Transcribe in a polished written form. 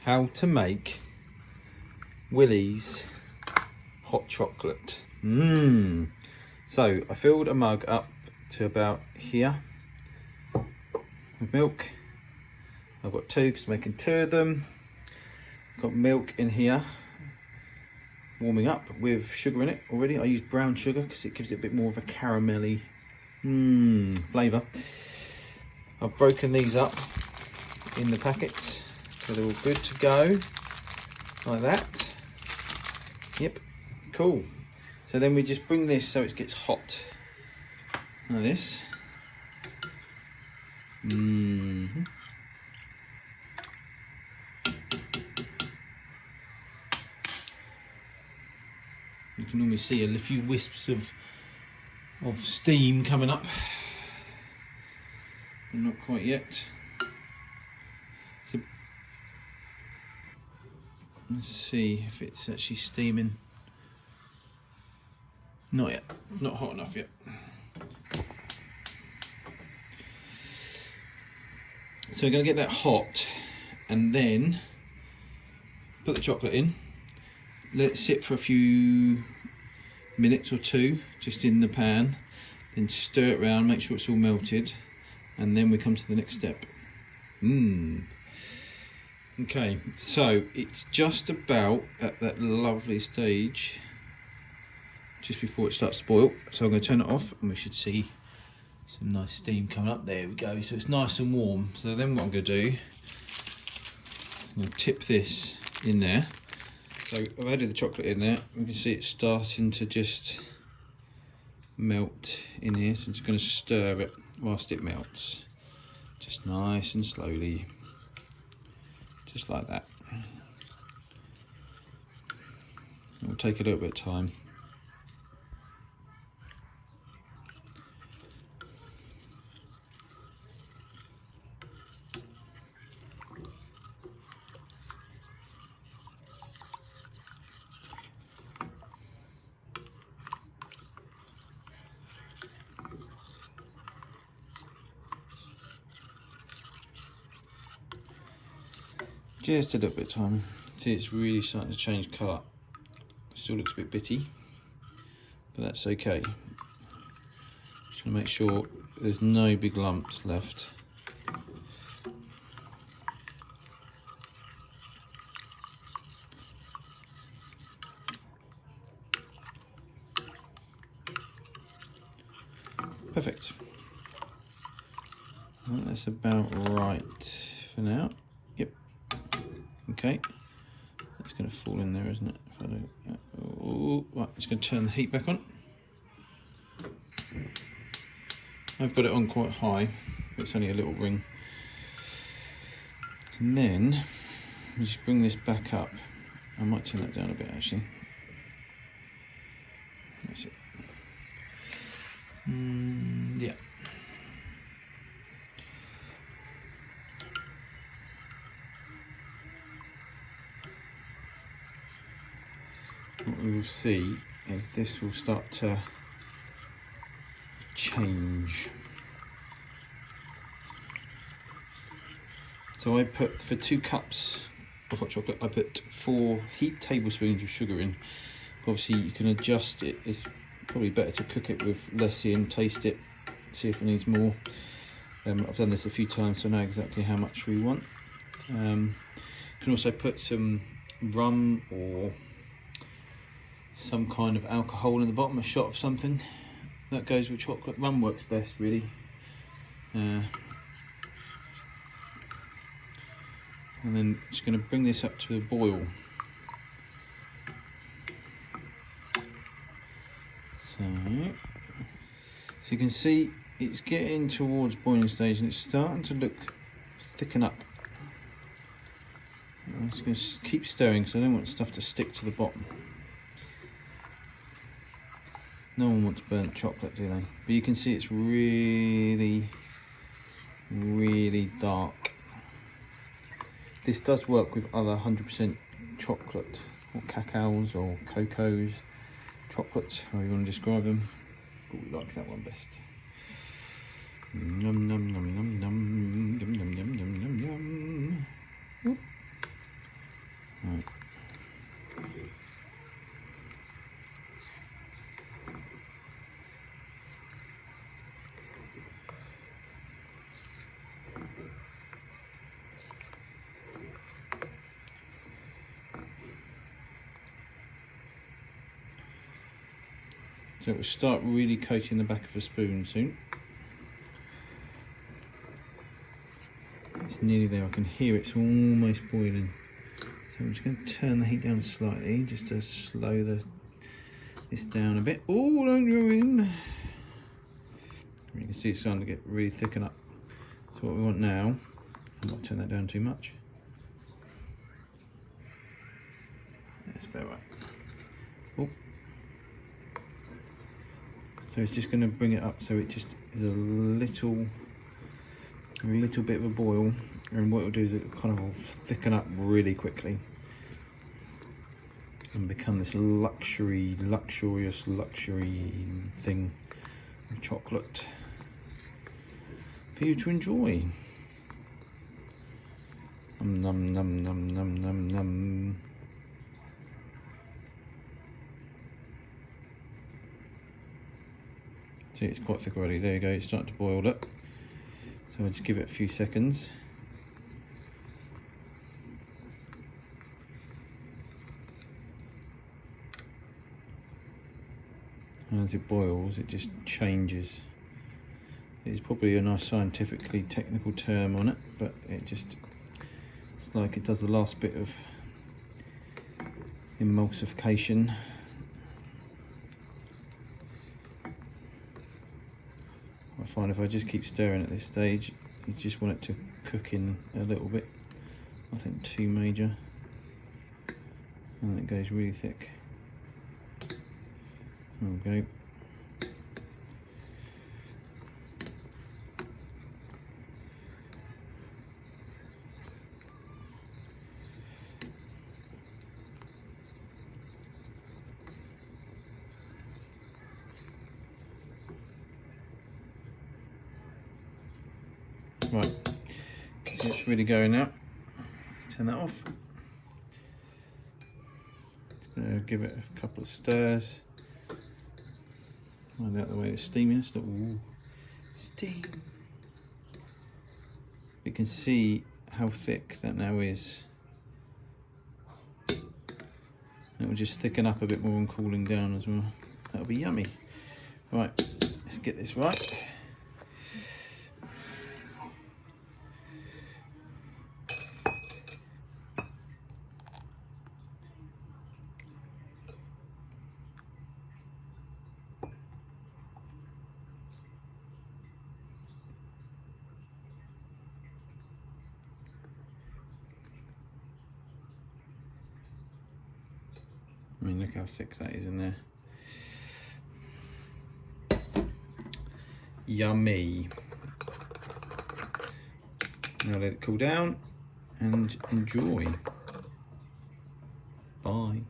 how to make Willie's hot chocolate. So I filled a mug up to about here with milk. I've got two because I'm making two of them. Got milk in here warming up with sugar in it already. I use brown sugar because it gives it a bit more of a caramelly flavour. I've broken these up in the packets so they're all good to go like that. Yep, cool. So then we just bring this so it gets hot like this. You can normally see a few wisps of steam coming up. Not quite yet. So let's see if it's actually steaming. Not yet. Not hot enough yet. So we're going to get that hot and then put the chocolate in. Let it sit for a few minutes or two just in the pan, then stir it around, make sure it's all melted, and then we come to the next step. Okay, so it's just about at that lovely stage just before it starts to boil, so I'm going to turn it off and we should see some nice steam coming up. There we go, so it's nice and warm. So then what I'm going to do, I'm going to tip this in there. So I've added the chocolate in there. We can see it's starting to just melt in here. So I'm just going to stir it whilst it melts. Just nice and slowly. Just like that. It will take a little bit of time. Just a little bit of time. See, it's really starting to change colour. Still looks a bit bitty, but that's okay. Just want to make sure there's no big lumps left. Perfect. I think that's about right for now. Yep. Okay. It's going to fall in there, isn't it? If I don't. Oh, right. Just going to turn the heat back on. I've got it on quite high. It's only a little ring. And then we just bring this back up. I might turn that down a bit actually. That's it. Yeah. What we will see is this will start to change. So I put, for 2 cups of hot chocolate, I put 4 heaped tablespoons of sugar in. Obviously you can adjust it. It's probably better to cook it with less in, taste it, see if it needs more. I've done this a few times, so I know exactly how much we want. You can also put some rum or some kind of alcohol in the bottom, a shot of something that goes with chocolate. Rum works best really. And then just going to bring this up to a boil. So you can see it's getting towards boiling stage and it's starting to thicken up. I'm just going to keep stirring because I don't want stuff to stick to the bottom. No one wants burnt chocolate, do they? But you can see it's really, really dark. This does work with other 100% chocolate, or cacaos or cocos, chocolates, however you want to describe them. But we like that one best. Num num num num num num num num num num num. So it will start really coating the back of the spoon soon. It's nearly there, I can hear it's almost boiling. So I'm just going to turn the heat down slightly just to slow this down a bit. Oh, don't go in. You can see it's starting to get really thicken up. So what we want now, I might turn that down too much. That's about right. Oh. So it's just going to bring it up so it just is a little bit of a boil, and what it'll do is it'll kind of thicken up really quickly and become this luxurious thing of chocolate for you to enjoy. Num num num num num num. See, it's quite thick already. There you go, it's starting to boil up. So I'll just give it a few seconds. And as it boils, it just changes. It's probably a nice scientifically technical term on it, but it's like it does the last bit of emulsification. I find if I just keep stirring at this stage, you just want it to cook in a little bit, nothing too major, and then it goes really thick. There we go. Right, so it's really going now. Let's turn that off. Just going to give it a couple of stirs. Find out the way it's steaming. Ooh, steam. You can see how thick that now is. It will just thicken up a bit more and cooling down as well. That'll be yummy. Right, let's get this right. I mean, look how thick that is in there. Yummy. Now let it cool down and enjoy. Bye.